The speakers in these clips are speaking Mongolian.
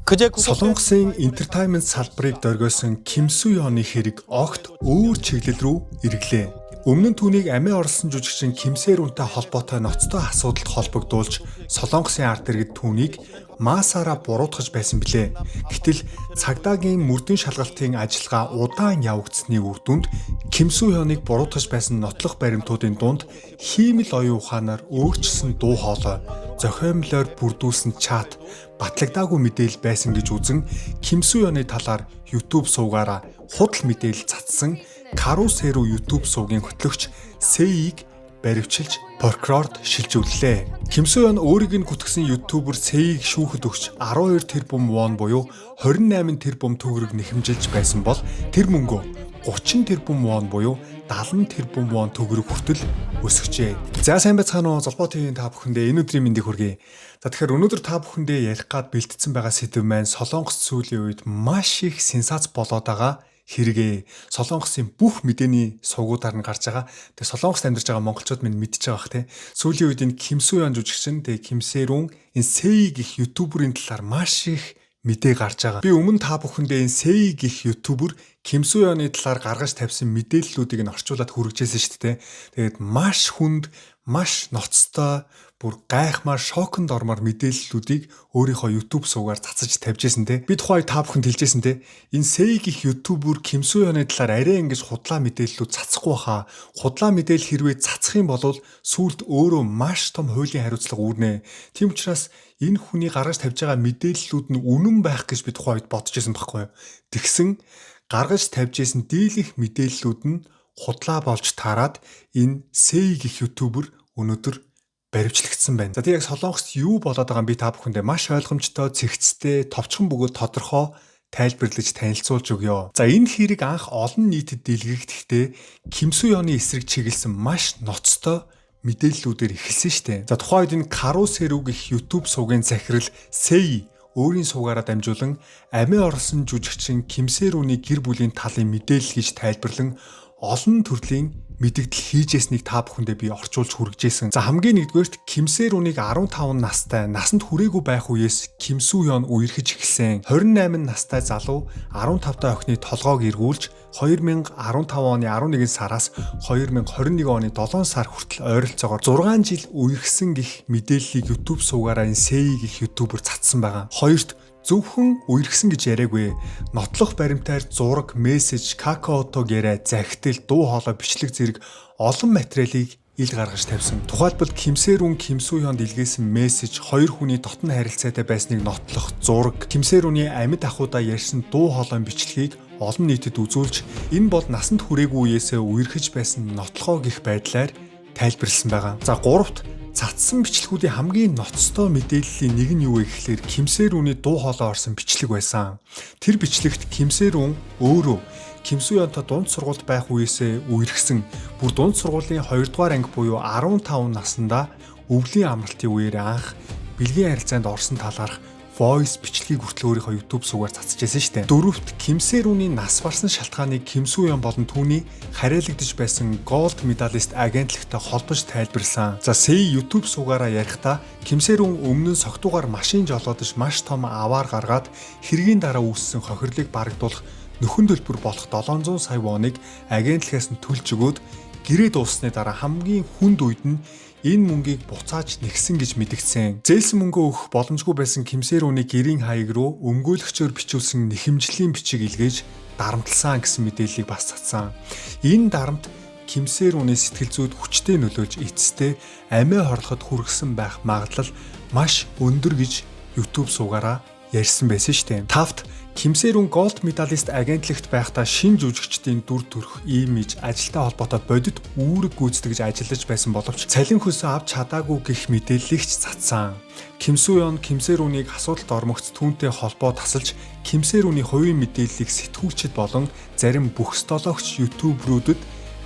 Солонгосын entertainment салбарыг дөргиосон Ким Су Ёны хэрэг огт өөр чиглэл рүү эргэлээ. Өмнө нь түүнийг амиа орлсон жүжигчин Ким Сэ Рунтай холбоотой ноцтой асуудалд холбогдуулж Солонгосын ард иргэд түүнийг масаараа буруутгаж байсан билээ. Гэтэл цагдаагийн мөрдөн шалгалтын ажиллагаа удаан явагдсны үр дүнд Ким Су Ёныг буруутгаж байсан нотлох баримтуудын дунд хиймэл оюун ухаанаар өөрчилсөн дуу хоолой, зохиомлоор бүрдүүлсэн чат, батлагдаагүй мэдээлэл байсан гэж үзэн Ким Су Ёны талаар YouTube сувгаараа худал мэдээлэл цацсан Карусеру YouTube сувгийн хөтлөгч Сэйийг баривчилж прокурорд шилжүүллээ. Ким Су Ён өөрийг нь гүтгсэн ютубер Сэйийг шүүхэд өгч 12 тэрбум вон буюу 28 тэрбум төгрөг нэхэмжилж байсан бол тэр мөнгөө 30 тэрбум вон буюу 70 тэрбум вон төгрөг хүртэл өсгөжээ. За сайн байцгаана уу Золбоо ТV-ийн та бүхэндээ энэ өдрийн мэндийг хүргэе. За тэгэхээр өнөөдөр та бүхэндээ ярих гад бэлтгэсэн байгаа сэдв маань Солонгос сүүлийн үед маш их сенсац болоод байгаа хэрэгээ. Солонгосын бүх мэдээний сувгуудаар нь гарч байгаа. Тэгээ Солонгост амьдарч байгаа монголчууд минь мэдчихэж байгаа бах те. Сүүлийн үед энэ Ким Су Ён жүжигчин тэгээ Ким Сэ Рун энэ Сэй гэх ютуберийн талаар маш их мэдээ гарч байгаа. Би өмнө та бүхэндээ энэ Сэй гэх ютубер Ким Су Ёны талаар гаргаж тавьсан мэдээллүүдийг нь орчуулад хүргэжсэн шүү дээ. Тэгээд маш хүнд, маш ноцтой, бүр гайхмаар шоконд ормоор мэдээллүүдийг өөрийнхөө YouTube сувгаар цацаж тавьжсэн те. Би тухай та бүхэнд хэлжсэн те. Энэ Сэй гэх ютубер Ким Су Ёны талаар арай ингэж худлаа мэдээллүүд цацахгүй хаа. Худлаа мэдээлэл хэрвээ цацах юм бол сүүлд өөрөө маш том хуулийн хариуцлага үүрнэ. Тийм учраас энэ хүний гаргаж тавьж байгаа мэдээллүүд нь үнэн байх гэж би тухай үед бодож байсан байхгүй юу. Тэгсэн гаргаж тавьж исэн дийлэх мэдээллүүд нь худлаа болж таарад энэ Сэй гэх ютубер өнөөдөр баривчлагдсан байна. За тийм яг Солонгост юу болоод байгаа юм би та бүхэндээ маш ойлгомжтой, цэгцтэй, товчхон бөгөөд тодорхой тайлбарлаж танилцуулж өгье. За энэ хэрэг анх олон нийтэд дэлгэгдэхдээ Ким Су Ёны эсрэг чиглэсэн маш ноцтой мэдээллүүдээр эхэлсэн шүү дээ. За тухайн үед энэ Карусеру гэх YouTube сувгийн захирал Сэй өөрийн сувгаараа дамжуулан амиа орлсон жүжигчин Ким Сэ Руны гэр бүлийн талын мэдээлэл гэж тайлбарлан олон төрлийн мэдэгдэл хийжсэнийг та бүхэндээ би орчуулж хүргэжсэн. За хамгийн нэгдүгээрт Ким Сэ Руныг 15 настай насанд хүрээгүй байх үеэс Ким Су Ён үерхэж эхэлсэн. 28 настай залуу 15 та охины толгойг эргүүлж 2015 оны 11 сараас 2021 оны 7 сар хүртэл ойролцоогоор 6 жил үерхсэн гэх мэдээллийг YouTube сувгаараа энэ Сэй гэх ютубер цацсан байгаа. Хоёрт зөвхөн үерхсэн гэж яриаггүй. Нотлох баримтаар зураг, мессеж, какаотог яриа, захидал, дуу хоолой, бичлэг зэрэг олон материалыг ил гаргаж тавьсан. Тухайлбал Ким Сэ Рун Ким Су Ёнд илгээсэн мессеж, хоёр хүний дотн харилцаатай байсныг нотлох зураг, Ким Сэ Руны амьд ахуйдаа ярьсан дуу хоолойн бичлэгийг олон нийтэд үзүүлж, энэ бол насанд хүрээгүй үеэсээ үерхэж байсан нотлохоо гэх байдлаар тайлбарлсан байгаа. За гуравт цацсан бичлэгүүдийн хамгийн ноцтой мэдээллийн нэг нь юу вэ гэхээр Ким Сэ Руны дуу хоолой орсон бичлэг байсан. Тэр бичлэгт Ким Сэ Рун өөрөө Ким Су Ёнтой дунд сургуульд байх үеэсээ үерхсэн. Бүр дунд сургуулийн 2 дугаар анги буюу 15 наснда өвлийн амралтын үеэр анх бэлгийн харилцаанд орсон талаарх voice бичлэгийг хүртэл өөрийнхөө YouTube сувгаар цацчихсан шүү дээ. Дөрөвт Ким Сэ Руны нас барсан шалтгааныг Ким Су Ён болон түүний харьяалагдж байсан Gold Medalist агентлагтай холбож тайлбарласан. За Сэй YouTube сувгаараа ярихдаа Ким Сэ Рун өмнө нь согтуугаар машин жолоодож маш том аваар гаргаад хэргийн дараа үүссэн хохирлыг барагдуулах нөхөн төлбөр болох 700 сая воныг агентлагаас нь төлж өгөөд гэрээ дууссаны дараа хамгийн хүнд үед нь энэ мөнгийг буцааж нэгсэн гэж мэдгдсэн. Зээлсэн мөнгөө өгөх боломжгүй байсан Ким Сэ Руны гэрийн хаяг руу өмгөөлөгчөөр бичүүлсэн нэхэмжлийн бичиг илгээж дарамтлсан гэсэн мэдээллийг бас цацсан. Энэ дарамт Ким Сэ Руны сэтгэл зүйд хүчтэй нөлөөлж эцэстээ амиа хорлоход хүргэсэн байх магадлал маш өндөр гэж YouTube сувгаараа ярьсан байсан шүү дээ. Тавт Ким Сэ Рун Gold Medalist агентлагт байхдаа шин жүжигчдийн дүр төрх, имиж, ажилтай холбоотой бодит үүрэг гүйцэтгэж ажиллаж байсан боловч цалин хөлсөө авч чадаагүй гэх мэдээллийг ч цацсан. Ким Су Ён Ким Сэ Руныг асуудалд ормогц түүнтэй холбоо тасалж Ким Сэ Руны хувийн мэдээллийг сэтгүүлчид болон зарим бүх стологч ютуберүүдэд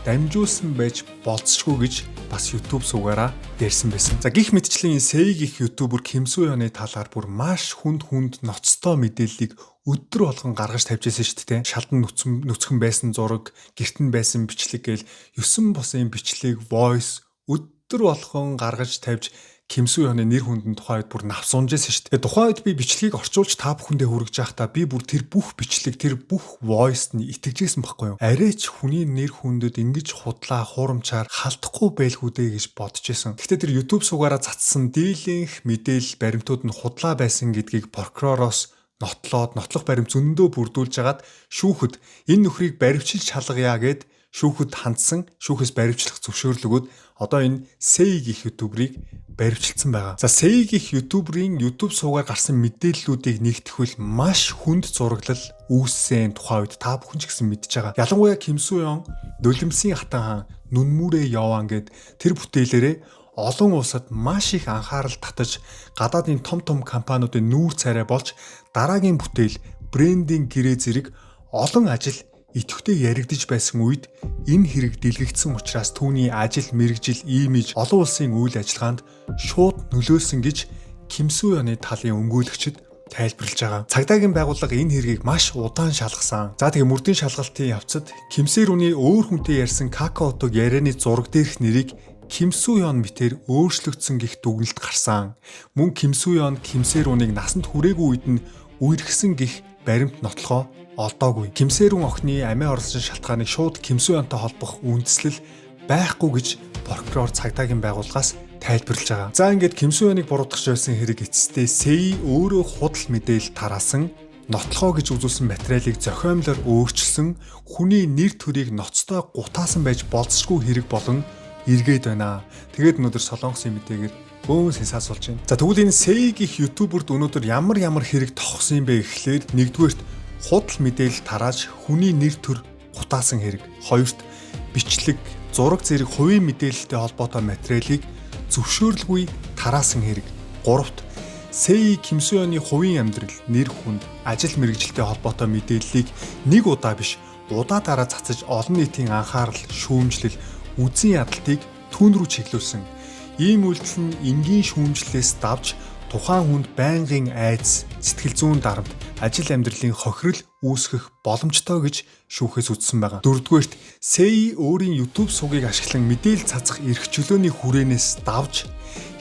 дамжуулсан байж болцсохгүй гэж бас YouTube сувгаараа дээрсэн байсан. За гих мэтчлийн Сэй гих ютубер Ким Су Ёны талаар бүр маш хүнд ноцтой мэдээллийг өдөр болгон гаргаж тавьжсэн шүү дээ. Шалдан нүцгэн байсан зураг, гэртэн байсан бичлэг гээл 9 босын бичлэг, voice өдөр болгон гаргаж тавьж Ким Су-ёны нэр хүндэн тухайд бүр навсунжсэн шүү дээ. Тухайд би бичлэгийг орчуулж та бүхэндээ хүргэж байхдаа би бүр тэр бүх бичлэг, тэр бүх voice-д нь итгэжсэн байхгүй юу? Арайч хүний нэр хүндэд ингэж худлаа хуурамчаар халтахгүй байлгүй дээ гэж бодож исэн. Гэхдээ тэр YouTube суугаараа цацсан дийлэнх мэдээлэл баримтууд нь худлаа байсан гэдгийг прокуророос нотлох баримт зөндөө бүрдүүлж хагаад шүүхэд энэ нөхрийг баривчилж шалгая гэд шүүхэд хандсан, шүүхээс баривчлах зөвшөөрөл өгөөд одоо энэ Сэй гэх ютуберыг баривчилсан байгаа. За Сэй гэх ютуберийн YouTube суугаар гарсан мэдээллүүдийг нэгтгэхүүл маш хүнд зураглал үүссэн тухай үед та бүхэн ч гэсэн мэдж байгаа. Ялангуяа Ким Су-ён нулимсийн хатан хаан нүнмүрээ яваан гэд тэр бүтээлээрээ олон улсад маш их анхаарал татаж гадаадын том компаниудын нүүр царай болж дараагийн бүтээл, брендинг гэрээ зэрэг олон ажил идэвхтэй яригдж байсан үед энэ хэрэг дэлгэгдсэн учраас түүний ажил, мэргэжил, имиж олон улсын үйл ажиллагаанд шууд нөлөөлсөн гэж Ким Су-ёны талын өмгөөлөгчд тайлбарлаж байгаа. Цагдаагийн байгууллага энэ хэргийг маш удаан шалгасан. За тэгээ мөрдийн шалгалтын явцад Ким Сэ-рүний өөр хүнтэй ярьсан какаотог ярианы зураг дээрх нэрийг Ким Су-ён мэтэр өөрчлөгдсөн гих дүгнэлт гарсан. Мөн Ким Су-ён Ким Сэ-рүнийг насанд хүрээгүй үед нь үерхсэн гих баримт нотлохоо олдоогүй. Ким Сэ-рүн охины амиа орсон шалтгааныг шууд Ким Су-ёнтой холбох үндслэл байхгүй гэж прокурор цагдаагийн байгууллагаас тайлбарлаж байгаа. За ингээд Ким Су-ёныг буруутгах байсан хэрэг эцэстээ Сэй өөрөө худал мэдээлэл тараасан нотлохоо гэж үзүүлсэн материалыг зохиомлоор өөрчилсөн хүний нэр төрийг ноцтой гутаасан байж болцсохгүй хэрэг болон эргээд байна. Тэгээд өнөөдөр Солонгосын мэдээгээр бөөн сенсац болж байна. За тэгвэл энэ Сэй гэх ютуберд өнөөдөр ямар хэрэг тохсон юм бэ гэхлээр нэгдүгээрт худал мэдээлэл тарааж хүний нэр төр гутаасан хэрэг. Хоёрт бичлэг, зураг зэрэг хувийн мэдээлэлтэй холбоотой материалыг зөвшөөрлгүй тараасан хэрэг. Гуравт Сэй Ким Су-ёны хувийн амьдрал, нэр хүнд, ажил мэргэжилтэй холбоотой мэдээллийг нэг удаа биш, удаа дараа цацаж олон нийтийн анхаарал, шүүмжлэл, үзэн ядалтыг түүн рүү чиглүүлсэн. Ийм үйлдэл нь энгийн шүүмжлэлээс давж тухайн хүнд байнгын айдас, сэтгэл зүйн дарамт, ажил амьдралын хохирол үүсгэх боломжтой гэж шүүхээс үзсэн байгаа. Дөрөвдүгээрт Сэй өөрийн YouTube сувгийг ашиглан мэдээлэл цацах эрх чөлөөний хүрээнээс давж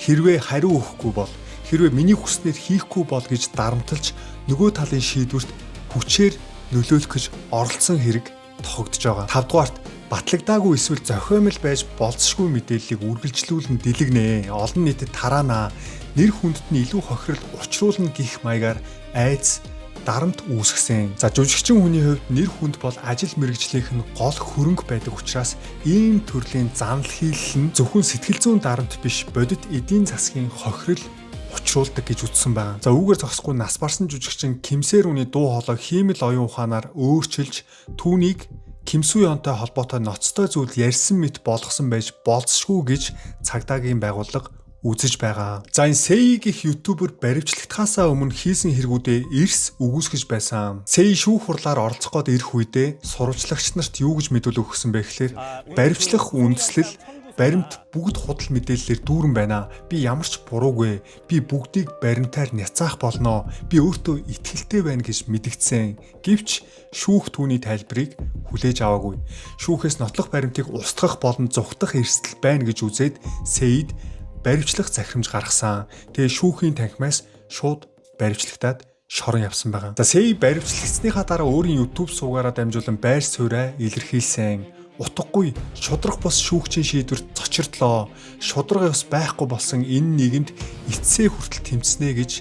хэрвээ хариу өгөхгүй бол, хэрвээ миний хүснээр хийхгүй бол гэж дарамтлж нөгөө талын шийдвэрт хүчээр нөлөөлөх гэж оролцсон хэрэг тохигдож байгаа. Тавдугаарт батлагдаагүй эсвэл зохиомл байж болцсохгүй мэдээллийг үргэлжлүүлэн дэлгэнэ. Олон нийтэд тараана. Нэр хүндэд нь илүү хохирол учруулна гэх маягаар айдас, дарамт үүсгэсэн. За жүжигчин хүний хувьд нэр хүнд бол ажил мэргэжлийнх нь гол хөрөнгө байдаг учраас ийм төрлийн занл хийлэл нь зөвхөн сэтгэл зүйн дарамт биш, бодит эдийн засгийн хохирол учруулдаг гэж үзсэн байна. За үүгээр зогсохгүй нас барсан жүжигчин Ким Сэ-рүний дуу хоолойг хиймэл оюун ухаанаар өөрчилж түүнийг Ким Су-ёнтой холбоотой ноцтой зүйл ярьсан мэт болгосон байж болцсохгүй гэж цагдаагийн байгууллага үзэж байгаа. За энэ Сэй гэх ютубер баривчлагдхаасаа өмнө хийсэн хэрэгүүдээ эрс үгүйсгэж байсан. Сэй шүүх хурлаар оролцох гээд ирэх үедээ сурвалжлагч нарт юу гэж мэдүүлэг өгсөн бэ гэхээр баривчлах үндслэл баримт бүгд худал мэдээллээр дүүрэн байна. Би ямар ч буруугүй. Би бүгдийг баримтаар няцаах болно. Би өөртөө итгэлтэй байна гэж мэдгдсэн. Гэвч шүүх түүний тайлбарыг хүлээж аваагүй. Шүүхээс нотлох баримтыг устгах болон зүхтах эрсдэл байна гэж үзээд Сэйд баривчлах захирамж гаргасан. Тэгээ шүүхийн танхимаас шууд баривчлагтаад шорон явсан байгаа. За Сэй баривчлагдсныхаа дараа өөрийн YouTube суугаараа дамжуулан байр сууриа илэрхийлсэн. Утгагүй шудрах бос шүүгчийн шийдвэрт цочирдлоо. Шудраг ус байхгүй болсон энэ нийгэмд эцсээ хүртэл тэмцэнэ гэж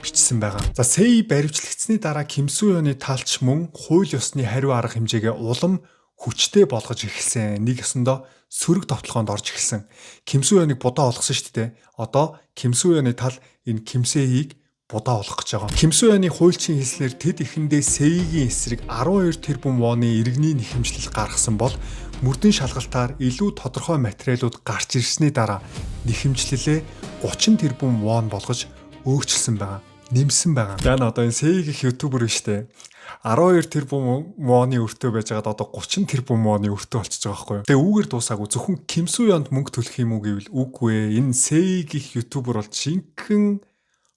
бичсэн байгаа. За Сэй баривчлагдсны дараа Ким Су-ёны талч мөн хууль ёсны хариу арга хэмжээгээ улам хүчтэй болгож эхэлсэн. Нэг ёсондоо сөрөг товтлогоонд орж эхэлсэн. Ким Су-ёныг будаа олгосон шүү дээ. Одоо Ким Су-ёны тал энэ Ким Сэйийг будаа олох гэж байгаа. Ким Су-ёны хуульчийн хэлснээр тэд эхэндээ Сэйгийн эсрэг 12 тэрбум воны иргэний нэхэмжлэл гаргасан бол мөрдийн шалгалтаар илүү тодорхой материалууд гарч ирсний дараа нэхэмжлэлээ 30 тэрбум вон болгож өөрчилсөн байгаа. Нэмсэн байгаа. Яг нь одоо энэ Сэй гэх ютубер биш үү? 12 тэрбум воны өртөө байж байгаад одоо 30 тэрбум воны өртөө болчихж байгаа байхгүй юу? Тэгээ үүгээр дуусаагүй зөвхөн Ким Су-ёнд мөнгө төлөх юм уу гэвэл үгүй ээ. Энэ Сэй гэх ютубер бол жинхэнэ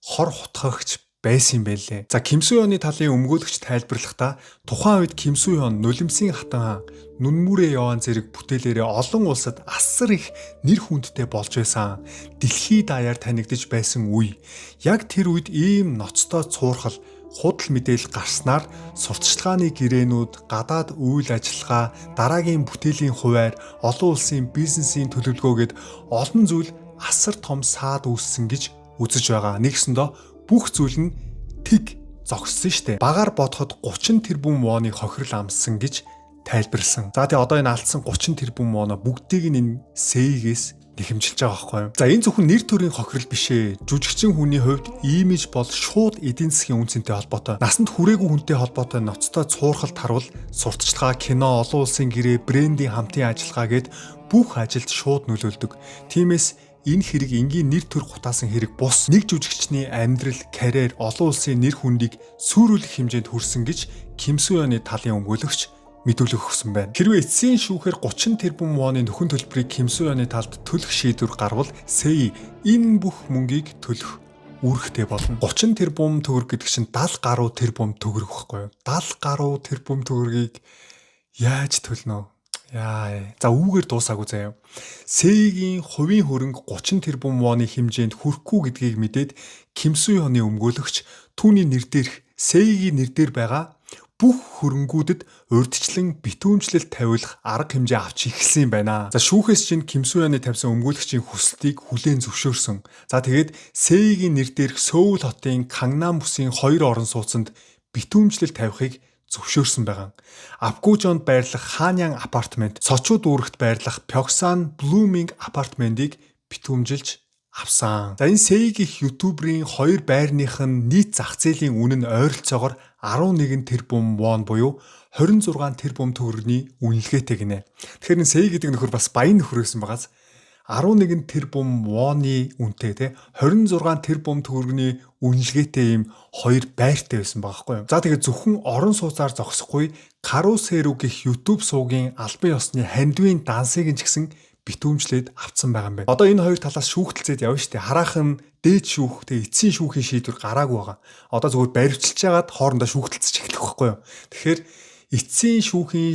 хор хутгагч байсан юм байлээ. За Ким Су Ёны талын өмгөөлөгч тайлбарлахдаа тухайн үед Ким Су Ён нулимсийн хатан хаан, Нүнмүрэ Яван зэрэг бүтээлээрээ олон улсад асар их нэр хүндтэй болж байсан. Дэлхийд даяар танигдж байсан үе. Яг тэр үед ийм ноцтой цуурхал худал мэдээлэл гарснаар сурталчилгааны гэрээнүүд, гадаад үйл ажиллагаа, дараагийн бүтээлийн хуваар, олон улсын бизнесийн төлөвлөгөөгээд олон зүйл асар том саад үүссэн гэж үзэж байгаа. Нэгсэндээ бүх зүйл нь тэг зогссон штэ. Багаар бодоход 30 тэрбум вооны хохирол амссан гэж тайлбарлсан. За тэгээ одоо энэ алдсан 30 тэрбум вооно бүгдийг нь энэ SEI-гээс нэхэмжилж байгаа байхгүй юу? За энэ зөвхөн нэр төрийн хохирол биш ээ. Жүжигчин хүний хувьд имиж бол шууд эдийн засгийн үнцэнтэй холбоотой. Насанд хүрээгүй хүнтэй холбоотой ноцтой цуурхалт харвал сурталчилгаа, кино, олон улсын гэрээ, брендийн хамтын ажиллагаа гэд бүх ажилд шууд нөлөөлдөг. Тиймээс энэ хэрэг энгийн нэр төр гутаасан хэрэг бус нэг жүжигчний амьдрал, карьер, олон улсын нэр хүндийг сүрүүлэх хэмжээнд хүрсэн гэж Ким Су Ёны талын өмгөөлөгч мэдүүлэг өгсөн байна. Хэрвээ эцсийн шүүхээр 30 тэрбум вооны нөхөн төлбөрийг Ким Су Ёны талд төлөх шийдвэр гарвал SEI энэ бүх мөнгийг төлөх үүрэгтэй болно. 30 тэрбум төгрөг гэдэг чинь 70 гаруй тэрбум төгрөг байхгүй юу? 70 гаруй тэрбум төгрөгийг яаж төлнө? За үүгээр дуусаагүй заяа. SEI-гийн хувийн хөрөнгө 30 тэрбум вооны хэмжээнд хүрэхгүй гэдгийг мэдээд Ким Су Ёны өмгөөлөгч түүний нэр дээрх SEI-гийн нэр дээр байгаа бүх хөрөнгүүдэд урьдчилан битүүмжлэл тавиулах арга хэмжээ авч эхэлсэн юм байна. За шүүхээс чинь Ким Су Ёны тавьсан өмгөөлөгчийн хүслийг хүлээн зөвшөөрсөн. За тэгээд SEI-гийн нэр дээрх Сөүл хотын Кангнам бүсийн 2 орон сууцанд битүүмжлэл тавихыг зөвшөөрсөн байгаа. Апгужонд байрлах Ханьян апартмент, Сочуд үүрэгт байрлах Пёксан Блуминг апартментыг битүүмжилж авсан. За энэ SEI гэх ютуберийн 2 байрных нь нийт зах зээлийн үнэ нь ойролцоогоор 11 тэрбум вон буюу 26 тэрбум төгрөгийн үнэлгээтэй гинэ. Тэгэхээр энэ SEI гэдэг нөхөр бас баян нөхөр байсан байгаас 11 тэрбум вооны үнэтэй те 26 тэрбум төгрөгийн үнэлгээтэй ийм 2 байртай байсан байгаа хгүй юу. За тэгээд зөвхөн орон сууцаар зогсохгүй Карусеру гэх YouTube суугийн албан ёсны хандивын дансыг ч гэсэн битүүмжлээд авцсан байгаа юм байна. Одоо энэ хоёр талаас шүүхтэлцээд явна штэ. Хараахан дээд шүүх тэ эцсийн шүүхийн шийдвэр гараагүй байгаа. Одоо зүгээр баривчилж яагаад хоорондоо шүүхтэлцэж эхлэх байхгүй юу. Тэгэхээр эцсийн шүүхийн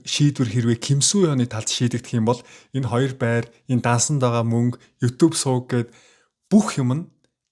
шийдвэр хэрвээ Ким Су Ёны талд шийдэгдэх юм бол энэ хоёр байр, энэ дансанд байгаа мөнгө, YouTube сууг гэд бүх юм нь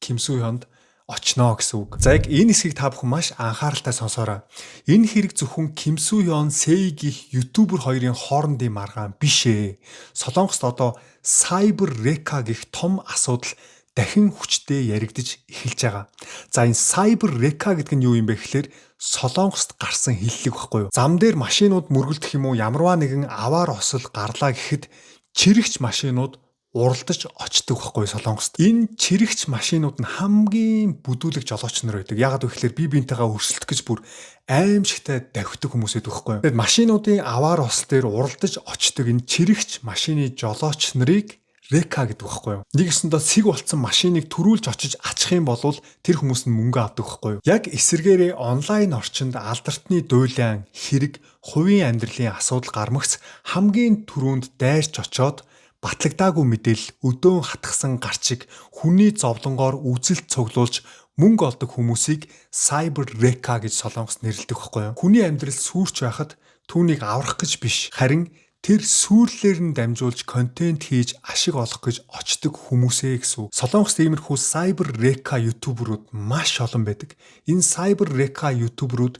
Ким Су Ёнд очно гэсэн үг. За яг энэ хэсгийг та бүхэн маш анхааралтай сонсоорой. Энэ хэрэг зөвхөн Ким Су Ён, SEI гих ютубер хоёрын хоорондын маргаан биш ээ. Солонгост одоо Cyber Reka гих том асуудал дахин хүчтэй яригдж эхэлж байгаа. За энэ Cyber Reka гэдэг нь юу юм бэ гэхээр Солонгост гарсан хиллэг байхгүй юу? Зам дээр машинууд мөргөлдөх юм уу, ямарваа нэгэн аваар осол гарлаа гэхэд чирэгч машинууд уралдаж очдог байхгүй Солонгост. Энэ чирэгч машинууд нь хамгийн бүдүүлэг жолооч нар байдаг. Яагаад вэ гэхээр бие биентэйгээ өрсөлдөх гэж бүр аимшигтай давхидаг хүмүүс байдаг байхгүй. Тэгээд машинуудын аваар осол дээр уралдаж очдог энэ чирэгч машины жолооч нарыг Река гэдэг байхгүй юу. Нэгсэндээ сэг болцсон машиныг төрүүлж очиж ачих юм бол тэр хүмүүс нь мөнгө авдаг байхгүй юу. Яг эсэргээрээ онлайн орчинд алдартны дуйлан хэрэг, хувийн амьдралын асуудал гармагц хамгийн түрүүнд дайрч очоод батлагдаагүй мэдээлэл өдөөн хатгсан гарчиг хүний зовлонгоор үзэлт цуглуулж мөнгө олдог хүмүүсийг Cyber Reka гэж Солонгост нэрлэдэг байхгүй юу. Хүний амьдрал сүрч байхад түүнийг аврах гэж биш, харин тэр сүрлэлээр нь дамжуулж контент хийж ашиг олох гэж очдог хүмүүсээ гэсэн. Солонгост иймэрхүү Cyber Reka ютуберүүд маш олон байдаг. Энэ Cyber Reka ютуберүүд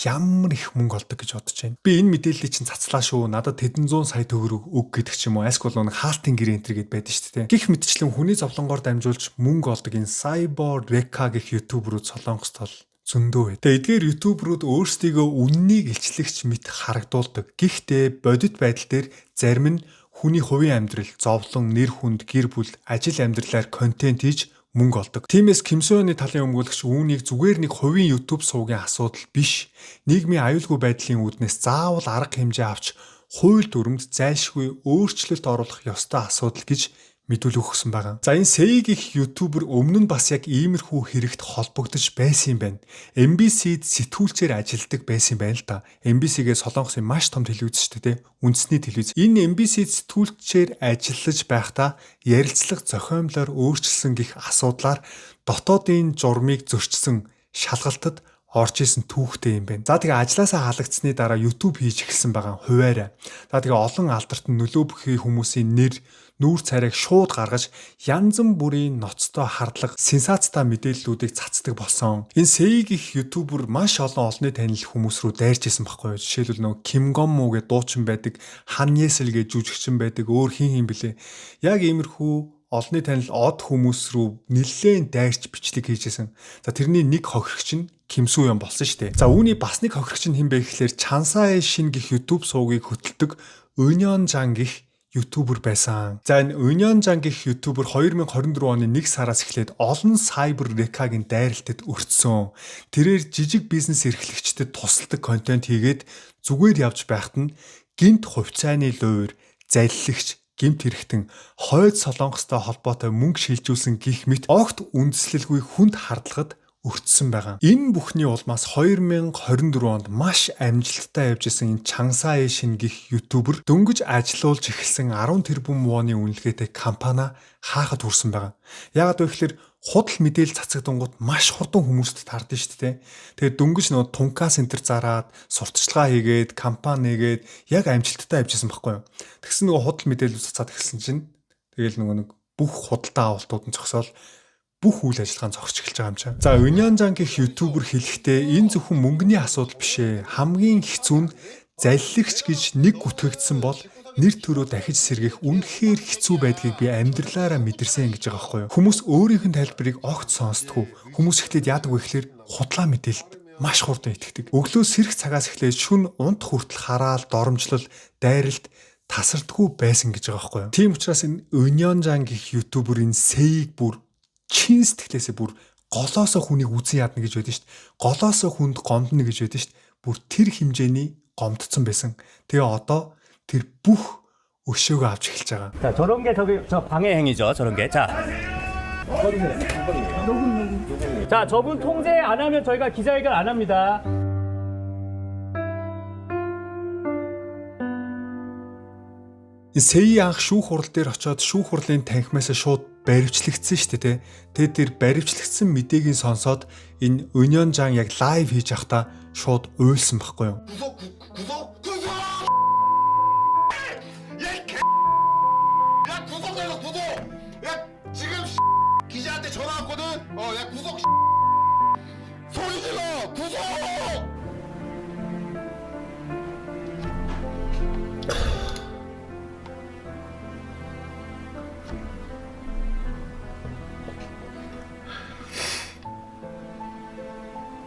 ямар их мөнгө олдог гэж бодож байна. Би энэ мэдээллийг чинь цацлаа шүү. Надад хэдэн зуун сая төгрөг өг гэдэг ч юм уу. Эсвэл нэг хаалтын гэрээ энтер гэд байдаг шүү дээ. Гэх мэтчлэн хүний зовлонгоор дамжуулж мөнгө олдог энэ Cyber Reka гэх ютуберүүд Солонгост бол зөндөө бай. Тэгээ эдгээр ютуберүүд өөрсдийгөө үннийг илчлэгч мэт харагдуулдаг. Гэхдээ бодит байдал дээр зарим нь хүний хувийн амьдрал, зовлон, нэр хүнд, гэр бүл, ажил амьдралаар контент хийж мөнгө олдог. Тиймээс Ким Су Ёны талын өмгөөлөгч үүнийг зүгээр нэг хувийн YouTube суугийн асуудал биш, нийгмийн аюулгүй байдлын үүднээс заавал арга хэмжээ авч хууль дүрмд зайлшгүй өөрчлөлт оруулах ёстой асуудал гэж мэдүүлэг өгсөн байгаа. За энэ Сэй гэх ютубер өмнө нь бас яг иймэрхүү хэрэгт холбогдож байсан юм байна. MBC-д сэтгүүлчээр ажилладаг байсан юм байна л да. MBC-гээ Солонгосын маш том телевиз шүү дээ. Үндэсний телевиз. Энэ MBC-д сэтгүүлчээр ажиллаж байхдаа ярилцлага зохиомлоор өөрчилсөн гих асуудлаар дотоодын журмыг зөрчсөн шалгалтад орж исэн түүхтэй юм байна. За тэгээ ажилласаа халагдсны дараа YouTube хийж эхэлсэн байгаа хуваарай. За тэгээ олон алдарт нөлөө бүхий хүмүүсийн нэр нүүр царайг шууд гаргаж янз бүрийн ноцтой хардлага, сенсацтай мэдээллүүдийг цацдаг болсон. Энэ Сэй гэх ютубер маш олон олонний танил хүмүүс рүү дайрч исэн байхгүй юу? Жишээлбэл нөгөө Ким Гомму гэдэг дуучин байдаг, Хан Есэл гэдэг жүжигчин байдаг, өөр хин блэ. Яг иймэрхүү олонний танил од хүмүүс рүү нэлээд дайрч бичлэг хийжсэн. За тэрний нэг хохирогч нь Ким Су Ён болсон шүү дээ. За үүний бас нэг хохирогч нь хэн бэ гэхээр Чансай Шин гэх YouTube суугийг хөтэлдэг Өнён Жан гэх ютубер байсан. За энэ Өнён Жан гэх ютубер 2024 оны 1 сараас эхлээд олон сайбер рекагийн дайралтад өртсөн. Тэрээр жижиг бизнес эрхлэгчдэд тусалдаг контент хийгээд зүгээр явж байхад нь гинт хувьцааны луур, залилагч, гимт хэрэгтэн хойд Солонгостой холбоотой мөнгө шилжүүлсэн гих мэт огт үндэслэлгүй хүнд хардлагад өртсөн байгаа. Энэ бүхний улмаас 2024 онд маш амжилттай явж исэн энэ Чансай Шин гих ютубер дөнгөж ажиллаулж эхэлсэн 10 тэрбум воны үнэлгээтэй компани хаахад хүрсэн байгаа. Яагаад вэ гэхээр худал мэдээлэл цацагдангууд маш хурдан хүмүүст тардсан шүү дээ. Тэгээд дөнгөж нөгөө тунка центр зараад сурталчилгаа хийгээд компани нэгээд яг амжилттай явж исэн байхгүй юу. Тэгсэн нөгөө худал мэдээлэл цацаад эхэлсэн чинь тэгэл нөгөө нэг бүх худалдаа авалтууд нь зогсоол бүх үйл ажиллагааг зогсож эхэлж байгаа юм чинь. За Өнён Жан гэх ютубер хэлэхдээ энэ зөвхөн мөнгөний асуудал биш ээ. Хамгийн хэцүү нь залилагч гэж нэг гүтгэгдсэн бол нэр төрөө дахиж сэргийх үнэхээр хэцүү байдгийг би амьдралаараа мэдэрсэн гэж байгаа байхгүй юу. Хүмүүс өөрийнх нь тайлбарыг огт сонсдгүй. Хүмүүс ихлээд яадаг вэ гэхээр худлаа мэдээлэлд маш хурдан итгэдэг. Өглөө сэрэх цагаас эхлээд шүн унт хүртэл хараал, доромжлол, дайралт тасардгүй байсан гэж байгаа байхгүй юу. Тийм учраас энэ Өнён Жан гэх ютуберийн Сэйг бүр чин сэтгэлээсээ бүр голоосоо хүнийг үзэн ядна гэж байдсан шүү дээ. Голоосоо хүнд гомдно гэж байдсан шүү дээ. Бүр тэр хэмжээний гомдсон байсан. Тэгээ одоо тэр бүх өшөөгөө авч эхэлж байгаа. 자, 저런 게 저기 저 방해 행위죠. 저런 게. 자. 자, 저분 통제 안 하면 저희가 기자회견 안 합니다. Сэй анх шүүх хурал дээр очиод шүүх хурлын танхимаас шууд баривчлагдсан шүү дээ. Тэгээд тэр баривчлагдсан мэдээгийн сонсоод энэ Өнён Жан яг лайв хийж явахдаа шууд уйлсан байхгүй юу? 야 구속해서 구속! 야 지금 기자한테 전화 왔거든? 야 구속 소리 질러! 구속!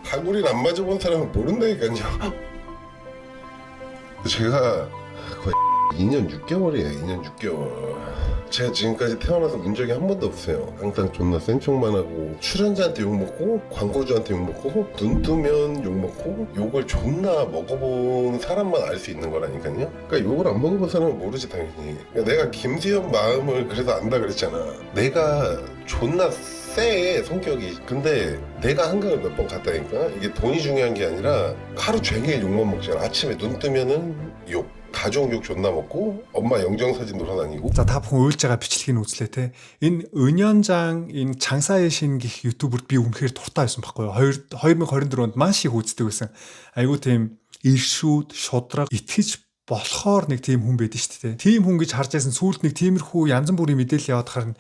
다구리를 안 맞아본 사람은 모른다니까요. 제가 거의 2년 6개월이에요. 2년 6개월. 제가 지금까지 태어나서 운 적이 한 번도 없어요. 항상 존나 센 척만 하고 출연자한테 욕먹고 광고주한테 욕먹고 눈 뜨면 욕먹고 욕을 존나 먹어본 사람만 알 수 있는 거라니까요. 그러니까 욕을 안 먹어본 사람은 모르지 당연히. 그러니까 내가 김수현 마음을 그래서 안다 그랬잖아. 내가 존나 쎄 성격이. 근데 내가 한강을 몇 번 갔다니까 이게 돈이 중요한 게 아니라 하루 종일 욕만 먹잖아. 아침에 눈 뜨면은 욕, 가족 욕 존나 먹고 엄마 영정사진 돌아다니고. За та бүхэн уйлж байгаа бичлэгийг үзлээ те. Энэ Өнён Жан энэ Чансай Шин гэх ютуберт би үнэхээр дуртай байсан байхгүй юу. 2024 онд маш их үздэг байсан. Айгуу тийм иршүүд, шудраг, итгэж болохоор нэг тийм хүн байдаг шүү дээ. Тийм хүн гэж харж байсан сүүлд нэг тиймэрхүү янз бүрийн мэдээлэл яваад харна.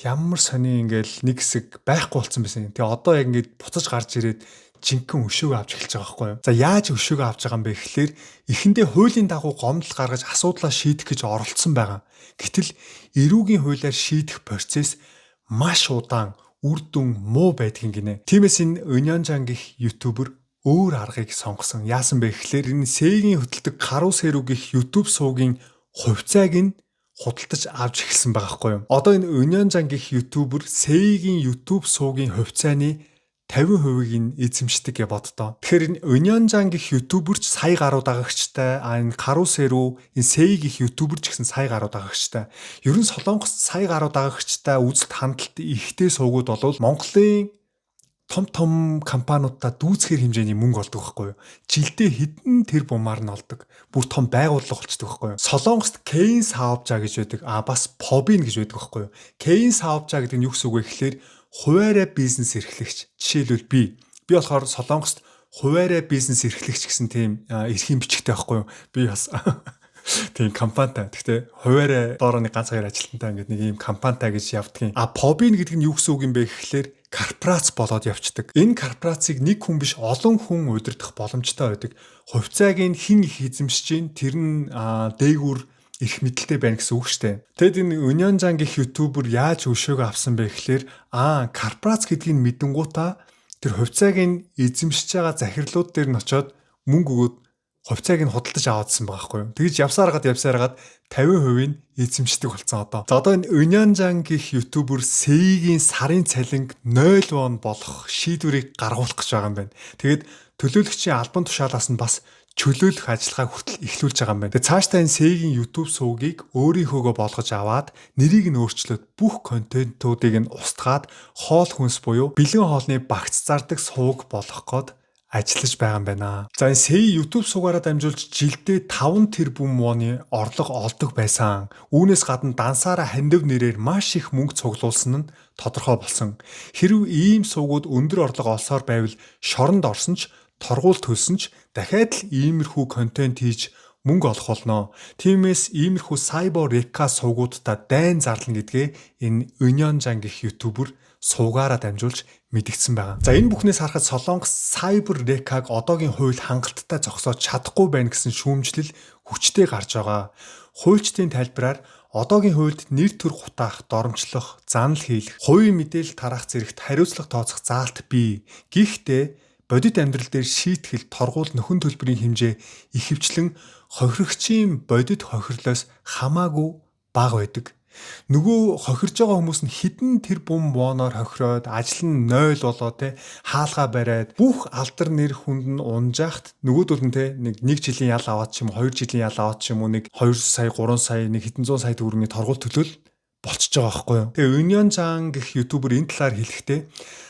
Ямар сони ингээл нэг хэсэг байхгүй болсон байсан. Тэгээ одоо яг ингээд буцаж гарч ирээд жинхэнэ өшөөгөө авч эхэлж байгаа байхгүй юу. За яаж өшөөгөө авч байгаа юм бэ гэхлээр эхэндээ хуулийн дагуу гомдол гаргаж асуудлаа шийдэх гэж оролцсон байгаа. Гэтэл эрүүгийн хуулиар шийдэх процесс маш удаан, үр дүн муу байдгийг гинэ. Тиймээс энэ Өнён Жан гэх ютубер өөр аргыг сонгосон. Яасан бэ гэхлээр энэ Сэйгийн хөтэлдэг Кару Сэрүү гэх YouTube суугийн хувьцааг нь худалдаж авч эхэлсэн байгаа хгүй юу. Одоо энэ Өнён Жан гэх ютубер Сэйгийн YouTube суугийн хувьцааны 50%-ийг нь эзэмшдэг гэж боддоо. Тэгэхээр энэ Өнянжан гэх ютуберч сая гаруй дагагчтай, энэ Карусеру, энэ Сэй гэх ютуберч гэсэн сая гаруй дагагчтай. Ер нь Солонгост сая гаруй дагагчтай үзэлт хандлт ихтэй суугууд бол Монголын том компаниудаа дүүцгэр хэмжээний мөнгө олдог байхгүй юу? Жилдээ хэдэн тэр бумаар нь олдог. Бүр том байгууллага болчдөг байхгүй юу? Солонгост Кейн Саавжа гэж байдаг. Бас Побин гэж байдаг байхгүй юу? Кейн Саавжа гэдэг нь юу гэсэн үг вэ гэхээр хуваарай бизнес эрхлэгч. Жишээлбэл би болохоор Солонгост хуваарай бизнес эрхлэгч гэсэн тийм эрхийн бичгтэй байхгүй юу? Би бас тийм компанитай. Гэхдээ хуваарай доорооны ганц хоёр ажилтнтай ингээд нэг ийм компанитай гэж явдгийн. Побин гэдэг нь юу гэсэн үг юм бэ гэхлээр корпорац болоод явцдаг. Энэ корпорацийг нэг хүн биш олон хүн удирдах боломжтой байдаг. Хувьцааг нь хэн их эзэмшиж чинь тэр нь дээгүүр эрх мэдэлтэй байна гэсэн үг шүү дээ. Тэгэд энэ Өнянжан гэх ютубер яаж өшөөгөө авсан бэ гэхлээр корпорац гэдгийг мэдэнгуудаа тэр хувьцааг нь эзэмшиж байгаа захирлууд дээр нь очиод мөнгө өгөөд хувьцааг нь худалдаж аваадсан байгаа байхгүй юу. Тэгж явсараад 50% нь эзэмшдэг болсон одоо. За одоо энэ Өнянжан гэх ютубер Сэйгийн сарын цалинг 0 вон болох шийдвэрийг гаргуулах гэж байгаа юм байна. Тэгээд төлөөлөгчийн албан тушаалаас нь бас чөлөөлөх ажиллагаа хүртэл эхлүүлж байгаа юм байна. Тэгээд цаашдаа энэ Сэйгийн YouTube сувгийг өөрийнхөөгөө болгож аваад нэрийг нь өөрчлөөд бүх контентуудыг нь устгаад хоол хүнс буюу бэлэн хоолны багц зардаг сувг болгох гээд ажиллаж байгаа юм байна. За энэ Сэй YouTube суугаараа дамжуулж жилдээ 5 тэрбум воны орлого олдог байсан. Үүнээс гадна дансаараа хандив нэрээр маш их мөнгө цуглуулсан нь тодорхой болсон. Хэрв ийм суугууд өндөр орлого олсоор байвал шоронд орсон ч торгуул төлсөн ч дахиад л иймэрхүү контент хийж мөнгө олох болно. Тиймээс иймэрхүү Cyber Reka суугуудтай дайн зарлана гэдгээ энэ Өнянжан гэх ютубер суугаараа дамжуулж мэдгдсэн байгаа. За энэ бүхнээс харахад Солонгос Cyber Reka-г одоогийн хууль хангалттай зогсоож чадахгүй байна гэсэн шүүмжлэл хүчтэй гарч байгаа. Хуульчдын тайлбараар одоогийн хуульд нэр төр хутаах, доромжлох, занал хийх, хувийн мэдээлэл тараах зэрэгт хариуцлага тооцох заалт бий. Гэхдээ бодит амьдрал дээр шийтгэл, торгуул, нөхөн төлбөрийн хэмжээ ихэвчлэн хохирогчийн бодит хохирлоос хамаагүй бага байдаг. Нөгөө хохирж байгаа хүмүүс нь хідэн тэрбум воноор хохироод ажил нь 0 болоо хаалгаа бариад бүх алдар нэр хүнд нь унжаахт нөгөөдөл нь нэг жилийн ял аваад ч юм уу 2 жилийн ял аваад ч юм уу нэг 2 сая 3 сая нэг хэдэн зуун сая төгрөгийн торгуул төлөөл болчихж байгаа байхгүй юу. Тэгээ Өнянжан гэх ютубер энэ талаар хэлэхдээ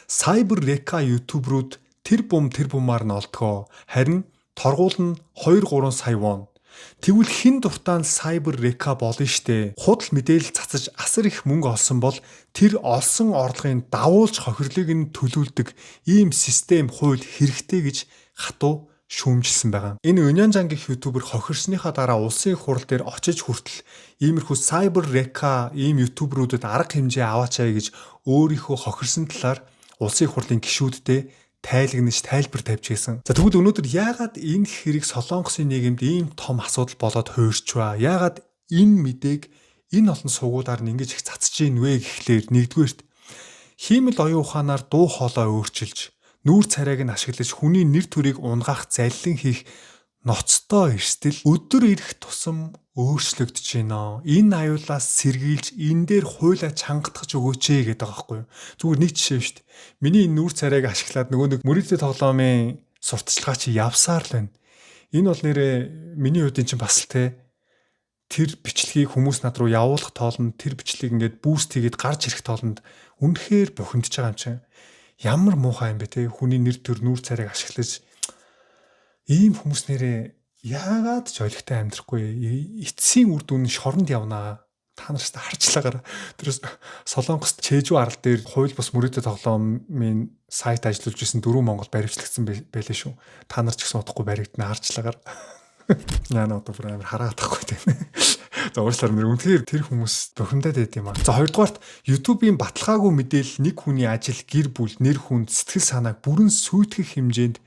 Cyber Reka ютуберүүд тэрбумаар нь олдгоо. Харин торгуул нь 2-3 сая вон. Тэгвэл хин дуртаа Cyber Reka болно штэ. Худал мэдээлэл цацаж асар их мөнгө олсон бол тэр олсон орлогын давуулж хохирлыг нь төлүүлдэг ийм систем хууль хэрэгтэй гэж хатуу шүүмжилсэн байгаа. Энэ Өнянжан гэх ютубер хохирсныхаа дараа улсын их хурал дээр очиж хүртэл иймэрхүү Cyber Reka ийм ютуберүүдэд арга хэмжээ аваачаа гэж өөрийнхөө хохирсон талаар улсын их хурлын гишүүддээ тайлагнаж тайлбар тавьж гисэн. За тэгвэл өнөөдөр яагаад энэ хэрэг Солонгосын нийгэмд ийм том асуудал болоод хуурч ба? Яагаад энэ мэдээг энэ олон суугуудаар нь ингэж их цацж ийн вэ гэхлээр нэгдүгээрт хиймэл оюун ухаанаар дуу хоолой өөрчилж, нүүр царайг нь ашиглаж хүний нэр төрийг унгаах заллин хийх ноцтой эрсдэл өдөр ирэх тусам өөрчлөгдөж байна. Энэ аюулаас сэргийлж энэ дээр хуулаа чангатгаж өгөөч гэдэг байгаа байхгүй юу. Зүгээр нэг жишээ шүү дээ. Миний энэ нүүр царайг ашиглаад нөгөө нэг мөрөдөө тоглоомын сурталчилгаа чи явсаар л байна. Энэ бол нэрээ миний хувьд чинь бас л тэр бичлэгийг хүмүүс над руу явуулах тоолнд тэр бичлэгийг ингээд буст хийгээд гарч ирэх тоолнд үнэхээр бухимдж байгаа юм чинь. Ямар муухай юм бэ те. Хүний нэр төр нүүр царайг ашиглаж ийм хүмүүс нэрээ яагаад ч ойлгохтой амьдрахгүй эцсийн үр дүн шоронд явнаа. Та нараас харцлагаар тэрс Солонгост Чэжүү арал дээр хууль бус мөрөдө тоглоомын сайт ажиллуулж исэн 4 Монгол баримтлагдсан байлээ шүү. Та нар ч гэсэн удахгүй баригдана харцлагаар. Яа нөө бүр амар хараадахгүй тийм. За уучлаарай нэр үнэхээр тэр хүмүүс бохимдаад байд юм аа. За хоёрдугаарт YouTube-ийн баталгаагүй мэдээлэл нэг хүний ажил, гэр бүл, нэр хүнд, сэтгэл санааг бүрэн сүйтгэх хэмжээнд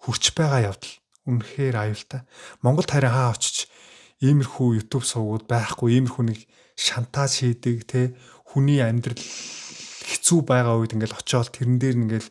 хүрч байгаа явдал үнэхээр аюултай. Монголд харин хаа очиж иймэрхүү YouTube сувгууд байхгүй, иймэрхүү нэг шантаж хийдэг хүний амьдрал хэцүү байгаа үед ингээл очиод тэрэн дээр ингээл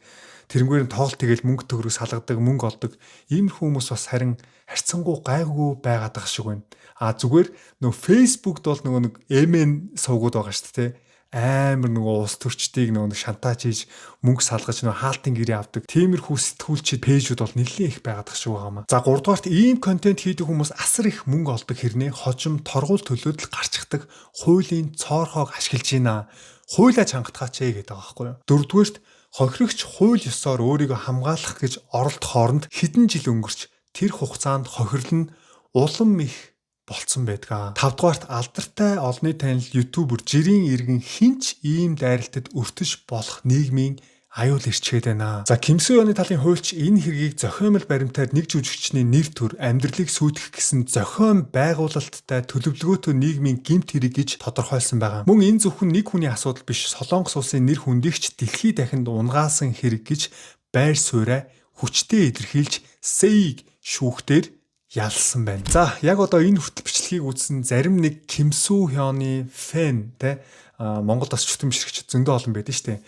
тэрнгээр нь тоглолт тэгэл мөнгө төгрөг салгадаг, мөнгө олдог. Иймэрхүү хүмүүс бас харин харьцангуй гайгүй байгаад байгаа шиг байна. Зүгээр Facebook-д бол нөгөө нэг MN сувгууд байгаа шүү дээ. амар нөгөө улс төрчдийг нөгөө шантаж хийж мөнгө салгаж нөгөө хаалтын гэрээ авдаг. Тиймэрхүү сэтгүүлчид пэйжүүд бол нэлээд их байгаад шүү байгаамаа. За 3 дугаарт ийм контент хийдэг хүмүүс асар их мөнгө олдог хэрнээ хожим торгуул төлөөдөл гарчдаг хуулийн цоорхоог ашиглаж байна. Хуулиа чангатгаач гэдэг байгаа байхгүй юу? 4 дугаарт хохирогч хууль ёсоор өөрийгөө хамгаалах гэж оролдох хооронд хэдэн жил өнгөрч тэр хугацаанд хохирол нь улам их болцсон байдаг. 5 дугаарт алдартай олонний танил ютубер жирийн иргэн хинч ийм дайралтад өртөж болох нийгмийн аюул ирчгээд байна. За Ким Су-ёны талын хуульч энэ хэргийг зохиомл баримтаар нэг жүжигчний нэр төр амьдралыг сүйтгэх гэсэн зохион байгуулалттай төлөвлөгөөтэй нийгмийн гэмт хэрэг гэж тодорхойлсон байгаа. Мөн энэ зөвхөн нэг хүний асуудал биш, Солонгос улсын нэр хүндийгч дэлхийд дахинд унгаасан хэрэг гэж байр сууриа хүчтэй илэрхийлж Сэйг шүүхтэр ялсан байна. За яг одоо энэ хүртэл бичлэгийг үзсэн зарим нэг Ким Су-ёны фэн те Монголд бас чөтгөмжлөгч зөндөө олон байдаг шүү дээ.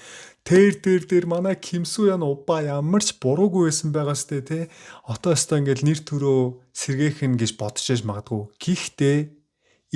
Тэр манай Ким Су-ён убаа ямар ч буруугүй байсан байгаа сте те. Одоо өстой ингээл нэр төрөө сэргээх нь гэж бодож яж магадгүй. Гэхдээ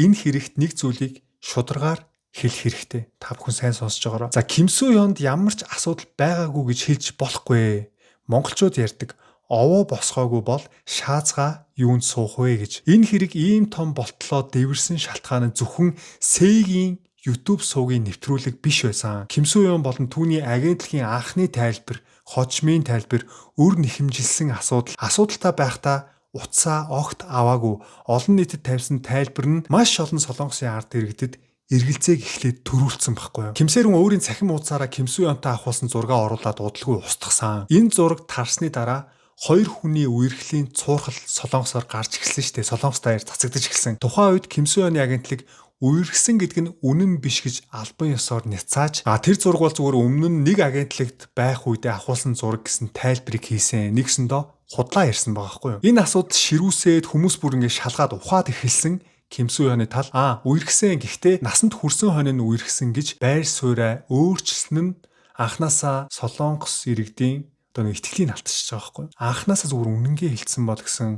энэ хэрэгт нэг зүйлийг шударгаар хэлэх хэрэгтэй. Та бүхэн сайн сонсож байгаараа. За Ким Су-ёнд ямар ч асуудал байгаагүй гэж хэлж болохгүй. Монголчууд ярьдаг овоо босгоогүй бол шаазгаа юунд суух вэ гэж. Энэ хэрэг ийм том болтлоо дэвэрсэн шалтгаан нь зөвхөн Сэйгийн YouTube суугийн нэвтрүүлэг биш байсан. Ким Су-ён болон түүний агентлагийн анхны тайлбар, хожмын тайлбар, өр нэхэмжилсэн асуудалтай байхдаа утсаа огт аваагүй. Олон нийтэд тавьсан тайлбар нь маш олон солонгосын ард иргэдэд эргэлзээг эхлээд төрүүлсэн байхгүй юу. Ким Сэ-рун өөрийн цахим уудсаараа Ким Су-ёнтой авахулсан зургаа оруулаад удалгүй устгасан. Энэ зураг тарсны дараа хоёр хүний үерхлийн цуурхал солонгосоор гарч ирсэн шүү дээ. Солонгос даяар цацагдаж ирсэн. Тухайн үед Ким Су-ёны агентлаг үерхсэн гэдэг нь үнэн биш гэж албан ёсоор няцааж тэр зураг бол зүгээр өмнө нь нэг агентлагт байх үедээ авахулсан зураг гэсэн тайлбарыг хийсэн. Нэгсэндээ худлаа ярьсан байгаа байхгүй юу. Энэ асуудал ширүүсээд хүмүүс бүр ингэ шалгаад ухаад эхэлсэн. Ким Су-ёны тал үерхсэн гэхдээ насанд хүрсэн хонь нь үерхсэн гэж байр сууриа өөрчилсөн нь анханасаа солонгос иргэдийн одоо нэг итгэлийг алдчихж байгаа байхгүй юу. Анханасаа зүгээр үнэнгээ хэлсэн бол гэсэн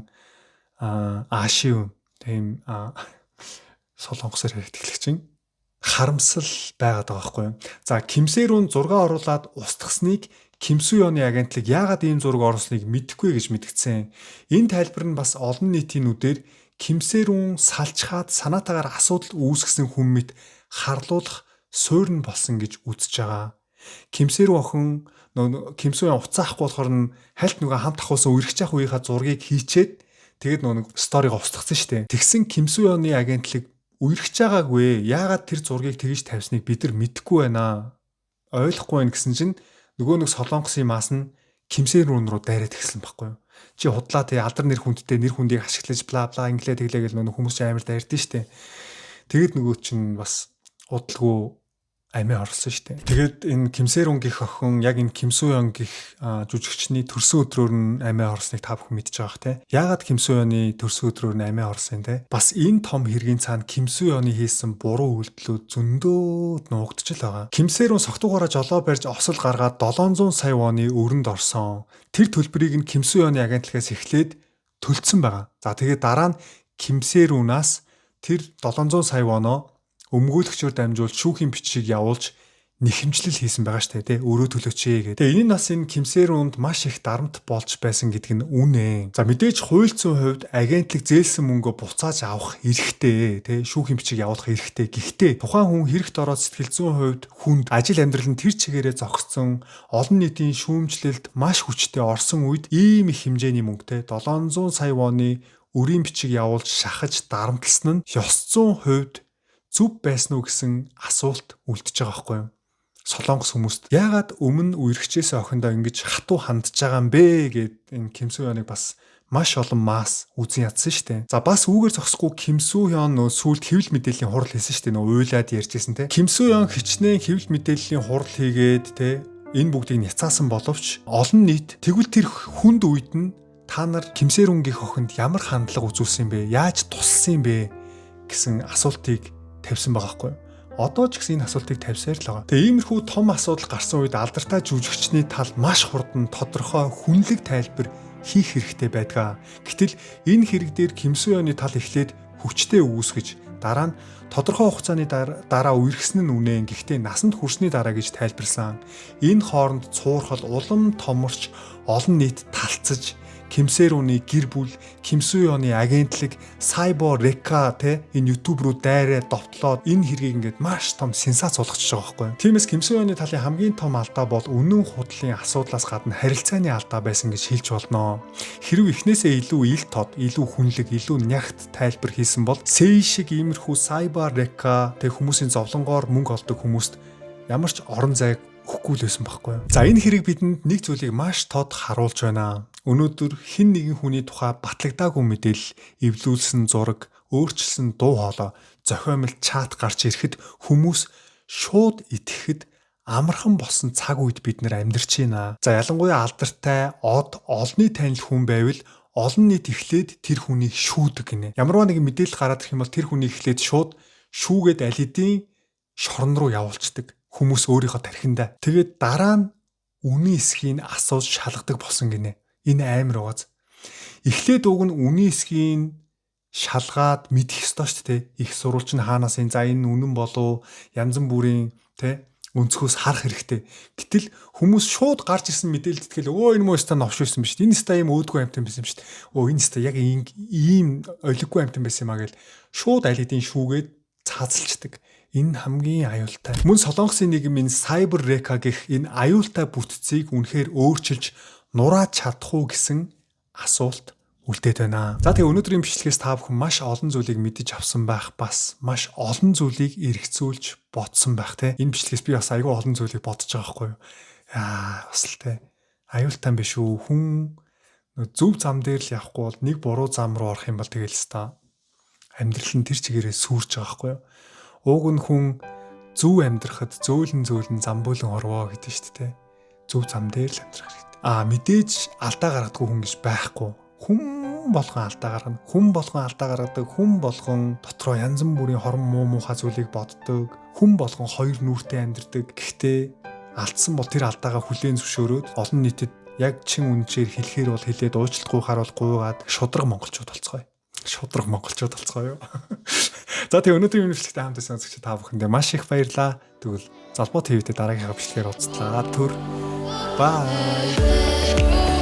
аашив тийм солонгосоор хэлэх чинь харамсал байгаад байгаа байхгүй юу. За Ким Сэ-рун зураг оруулаад устгасныг Ким Су-ёны агентлаг яагаад ийм зураг оруулсныг мэдэхгүй гэж мэдгдсэн. Энэ тайлбар нь бас олон нийтийн нүдээр Ким Сэ-рун салчхаад санаатаагаар асуудал үүсгэсэн хүн мэт харлуулах суурь нь болсон гэж үзэж байгаа. Ким Сэ-рун охин Ким Су-ён уцаахгүй болохоор нь хальт нөгөө хамт ахуулсан үерхэж явах үеийнхаа зургийг хийчээд тэгээд нөгөө сториг устгасан шүү дээ. Тэгсэн Ким Су-ёны агентлаг үерхэж байгаагүй. Яагаад тэр зургийг тэгж тавьсныг бид нар мэдэхгүй байна. Ойлгохгүй байна гэсэн чинь нөгөө нэг солонгосын мас нь Ким Сэ-рун руу дайраад эхэлсэн байхгүй юу. Чи худлаа тий алдар нэр хүндтэй нэр хүндийг ашиглаж бла бла инглээ тэглээ гэл нөгөө хүмүүс амар дайрдээ шүү дээ. Тэгээд нөгөө чинь бас удалгүй амиа орсон шүү дээ. Тэгээд энэ Ким Сэ-рун гих охин яг энэ Ким Су-ён гих жүжигчний төрсөн өдрөөр нь амиа орсныг та бүхэн мэдж байгаа те. Яагаад Ким Су-ёны төрсөн өдрөөр нь амиа орсон те? Бас энэ том хэргийн цаана Ким Су-ёны хийсэн буруу үйлдэлүүд зөндөө нуугдж л байгаа. Ким Сэ-рун согтуугаараа жолоо барьж осол гаргаад 700 сая воны өрөнд орсон. Тэр төлбөрийг нь Ким Су-ёны агентлагаас эхлээд төлцсөн байгаа. За тэгээд дараа нь Ким Сэ-рунаас тэр 700 сая воноо өмгөөлөгчөөр дамжуулж шүүхийн бичгийг явуулж нэхэмжлэл хийсэн байгаа штэ тий өөрөө төлөөч гэдэг. Тэгээ энэ нас энэ Ким Сэ-рунд маш их дарамт болж байсан гэдэг нь үнэ. За мэдээж хууль зүйн хувьд агентлаг зээлсэн мөнгөө буцааж авах эрхтэй тий шүүхийн бичиг явуулах эрхтэй. Гэхдээ тухайн хүн хэрэгт ороод сэтгэл зүйн хувьд хүнд ажил амьдрал нь тэр чигээрээ зогссон олон нийтийн шүүмжлэлд маш хүчтэй орсон үед ийм их хэмжээний мөнгөтэй 700 сая воны өрийн бичиг явуулж шахаж дарамтлсан нь ёс зүйн хувьд зүв байсан уу гэсэн асуулт үлдэж байгаа байхгүй юу? Солонгос хүмүүст яагаад өмнө үерхчээс охиндоо ингэж хатуу хандж байгаа юм бэ гэд энэ Ким Су-ёныг бас маш олон мас үзэн ядсан шүү дээ. За бас үүгээр зогсохгүй Ким Су-ён нөө сүүлд хэвлэл мэдээллийн хурал хийсэн шүү дээ. Нөө уйлаад ярьжсэн те. Ким Су-ён хичнээн хэвлэл мэдээллийн хурал хийгээд те энэ бүгдийг няцаасан боловч олон нийт тэгвэл тэр хүнд үед нь та нар Ким Сэ-рунгийн охинд ямар хандлага үзүүлсэн бэ? Яаж туссан юм бэ гэсэн асуултыг тавьсан байгаа хгүй. Одоо ч гэсэн энэ асуултыг тавьсаар л байгаа. Тэгээ иймэрхүү том асуудал гарсан үед алдартай жүжигчний тал маш хурдан тодорхой хүнлэг тайлбар хийх хэрэгтэй байдаг. Гэтэл энэ хэрэг дээр Ким Су-ёны тал эхлээд хүчтэй үүсгэж Дараа нь тодорхой хугацааны дараа үерхсэн нь үнэн. Гэхдээ насанд хүрсний дараа гэж тайлбарласан. Энэ хооронд цуурхал улам томорч олон нийт талцаж Ким-сэ-рүний гэр бүл, Ким Су-ёны агентлаг, Сайбо Река те энэ YouTube руу дайраа довтлоод энэ хэргийг ингээд маш том сенсац болгочихж байгаа байхгүй. Тиймээс Ким Су-ёны талын хамгийн том алдаа бол үнэн худлын асуудлаас гадна харилцааны алдаа байсан гэж хэлж болно. Хэрв эхнээсээ илүү ил тод, илүү хүнлэг, илүү нягт тайлбар хийсэн бол Сэй шиг иймэрхүү Сайбо Река те хүмүүсийн зовлонгоор мөнгө олдог хүмүүст ямар ч орон зайг өгөхгүй л байсан байхгүй. За энэ хэрэг бидэнд нэг зүйлийг маш тод харуулж байна. Өнөөдөр хэн нэгэн хүний тухай батлагдаагүй мэдээлэл, эвлүүлсэн зураг, өөрчилсөн дуу хоолой, зохиомл чат гарч ирэхэд хүмүүс шууд итгэхэд амархан болсон цаг үед бид нэр амьдарч байна. За ялангуяа алдартай, од, олонний танил хүн байвал олон нийт эхлээд тэр хүнийг шүүдэг гинэ. Ямарваа нэгэн мэдээлэл гараад ирэх юм бол тэр хүнийг эхлээд шууд шүүгээд аль хэдийн шорон руу явуулцдаг. Хүмүүс өөрийнхөө тархиндаа. Тэгээд дараа нь үнийн эсхийг асууж шалгадаг болсон гинэ. Энэ амар угааз. Эхлээд уг нь үнийн эсхийг шалгаад мэдэх ёстой шүү дээ. Их сурвалж нь хаанаас энэ за энэ үнэн болов янз бүрийн те өнцгөөс харах хэрэгтэй. Гэтэл хүмүүс шууд гарч ирсэн мэдээлэлд тэгэл энэ мөөстө новш байсан биз дээ. Энэ ста юм өөдгөө амтан байсан биз дээ. Энэ ста яг ийм олиггүй амтан байсан юм а гэл шууд аль хэдийн шүүгээд цаацалчдаг. Энэ хамгийн аюултай. Мөн Солонгосын нийгмийн Сайбер Река гэх энэ аюултай бүтцийг үнэхээр өөрчилж нурааж чадах уу гэсэн асуулт үлдээд байна. За тэгээ өнөөдрийн бичлэгээс та бүхэн маш олон зүйлийг мэдэж авсан байх, бас маш олон зүйлийг эргцүүлж бодсон байх те. Энэ бичлэгээс би бас айгүй олон зүйлийг бодож байгаа байхгүй юу? Бас л те. Аюултай биш үү? Хүн зөв зам дээр л явахгүй бол нэг буруу зам руу орох юм бол тэгэл хэвээр амьдрал нь тэр чигээрээ сүрж байгаа байхгүй юу? Уг нь хүн зөв амьдрахад зөөлөн замбуулан орвоо гэдэг шүү дээ. Зөв зам дээр л амьдрах хэрэгтэй. Мэдээж алдаа гаргадаггүй хүн гэж байхгүй. Хүн болгон алдаа гаргана. Хүн болгон алдаа гаргадаг. Хүн болгон дотроо янз бүрийн хорон муухай зүйлийг боддог. Хүн болгон хоёр нүртэй амьдардаг. Гэхдээ алдсан бол тэр алдаагаа хүлээн зөвшөөрөөд олон нийтэд яг чин үнчээр хэлэхээр бол хэлээд уучлахгүй харуулах гуйгаад шудраг монголчууд болцгоё. Шудраг монголчууд болцгоё. За тэгээ өнөөдрийн бичлэгтээ хамт байсан үзэгч та бүхэндээ маш их баярлалаа. Тэгвэл Залбуу ТV-тэй дараагийнхаа бичлэгээр уулзлаа. Бай.